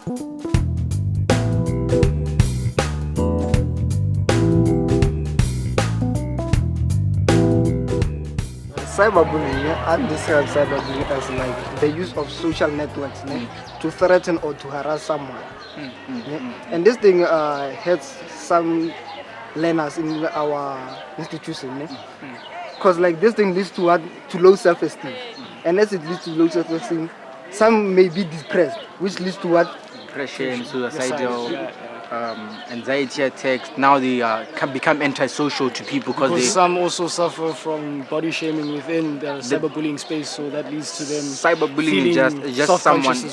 Cyberbullying, I describe cyberbullying as like the use of social networks to threaten or to harass someone. And this thing hurts some learners in our institution. Because like this thing leads to what? To low self-esteem. And as it leads to low self-esteem, some may be depressed, which leads to what? Depression, suicidal, anxiety attacks. Now they can become antisocial to people because some also suffer from body shaming within the cyberbullying space, so that leads to them. Cyberbullying is just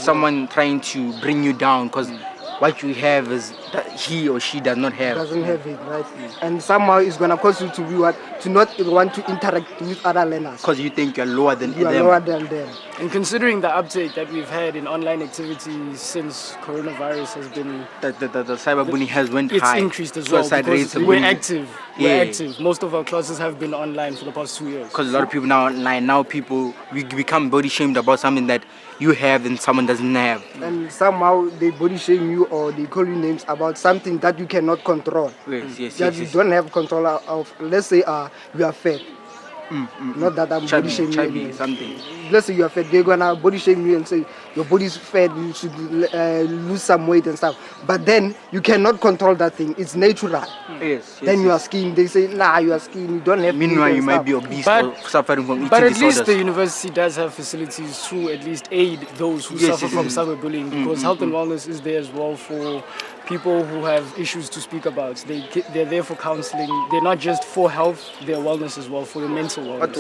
someone trying to bring you down because what you have is that he or she does not have. Doesn't have it, right? And somehow it's gonna cause you to be what? To not want to interact with other learners. Because you think you're lower than them. You are lower than them. And considering the uptake that we've had in online activities since coronavirus has been... The cyberbullying has went high. It's increased as well because we're active. Yeah. We're active. Most of our classes have been online for the past 2 years. Because a lot of people now online, we become body shamed about something that you have and someone doesn't have. And somehow they body shame you or they call you names about something that you cannot control. Yes. You don't have control of. Let's say you are fat. Not that I'm body shaming you. Something. Let's say you are fat, they're gonna body shame you and say your body is fat, you should lose some weight and stuff. But then you cannot control that thing. It's natural. Yes. Then you are skinny. They say, nah, you are skinny. You don't have. Meanwhile, you might be obese or suffering from eating But at disorders. least the university does have facilities to at least aid those who suffer from cyberbullying, because health and wellness is there as well for people who have issues to speak about. They're there for counseling. They're not just for health, their wellness as well, for the mental wellness.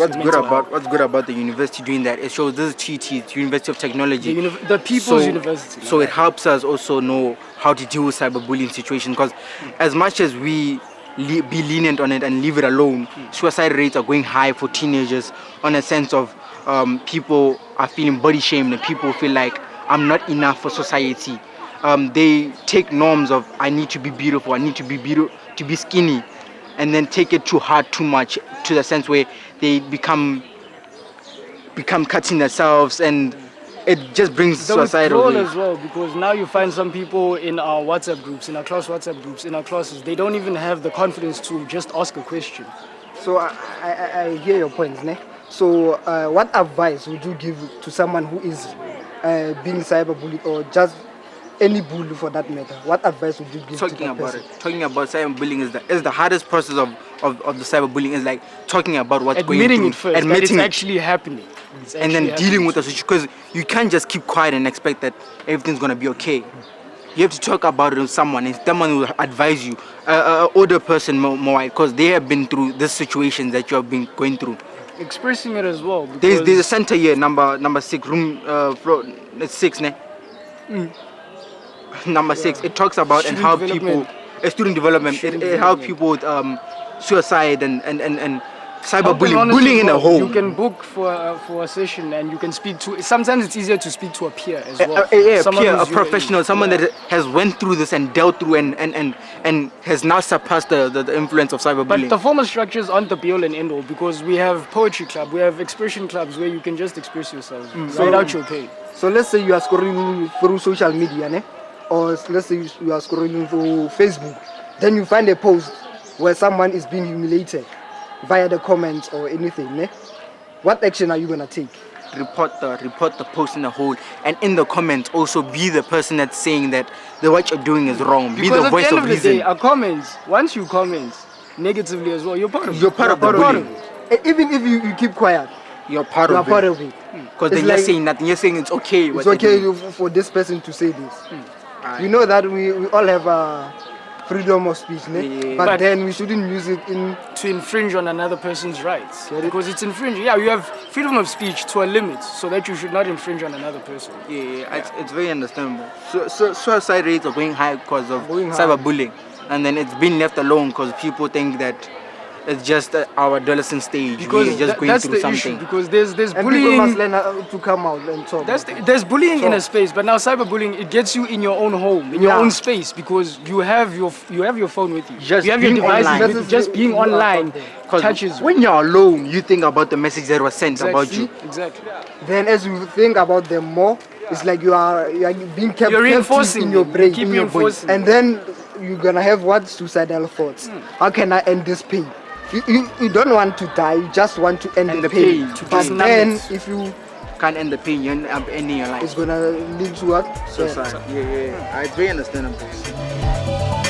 What's good about the university doing that? It shows this is TUT, University of Technology. The People's University. So it helps us also know how to deal with cyberbullying situations, because as much as we be lenient on it and leave it alone, suicide rates are going high for teenagers on a sense of people are feeling body shamed and people feel like I'm not enough for society. They take norms of I need to be beautiful, I need to be skinny, and then take it too hard, too much, to the sense where they become cutting themselves, and it just brings suicidal as well, because now you find some people in our WhatsApp groups, in our class WhatsApp groups, in our classes, they don't even have the confidence to just ask a question. So I hear your points, ne? So what advice would you give to someone who is being cyberbullied, or just any bully for that matter? What advice would you give to that person? Talking about cyberbullying is the hardest process of the cyberbullying, is like talking about what's going through. Admitting it first, that it's actually happening. And then dealing with the situation, because you can't just keep quiet and expect that everything's going to be okay. You have to talk about it with someone, and someone will advise you, an older person more, because they have been through this situation that you have been going through. Expressing it as well. There's a center here, number 6, room floor 6, ne? Number 6. It talks about and how people, student development. It helps people with suicide and cyberbullying, bullying in a home. You can book for a session, and you can speak to. Sometimes it's easier to speak to a peer as well. A professional, someone that has went through this and dealt through and has now surpassed the influence of cyberbullying. But the formal structures aren't the be-all and end-all, because we have poetry club, we have expression clubs where you can just express yourself, write out your pain. So let's say you are scrolling through social media, ne? Or let's say you are scrolling through Facebook, then you find a post where someone is being humiliated via the comments or anything, ne? What action are you gonna take? Report the post in the whole, and in the comments also be the person that's saying that what you're doing is wrong. Be the voice of reason. Because at the end of the day, our comments, once you comment negatively as well, you're part of it. You're part of the bullying. Even if you keep quiet, you're part of it. Because then you're saying nothing. You're saying it's okay. It's okay for this person to say this. You know that we all have freedom of speech, ne? But then we shouldn't use it to infringe on another person's rights, because it's infringing. Yeah, you have freedom of speech to a limit, so that you should not infringe on another person. It's very understandable. So suicide rates are going high because of cyberbullying, and then it's been left alone because people think that it's just our adolescent stage. Because we're just going that's through the something. issue, because there's and bullying. People must learn to come out and talk. There's bullying in a space, but now cyberbullying, it gets you in your own home, in your own space, because you have your phone with you. Just you have your device with you. Just being online touches you. When you're alone, you think about the message that was sent about you. Exactly. Then as you think about them more, It's like you are being kept You're captive reinforcing in your it. brain, Keep in your brain. reinforcing it. And then you're gonna have what suicidal thoughts. How can I end this pain? You don't want to die, you just want to end the pain. To But just numb then it. if you, can't end the pain, you end up ending your life. it's gonna lead to what? Suicide. Yeah. It's very understandable.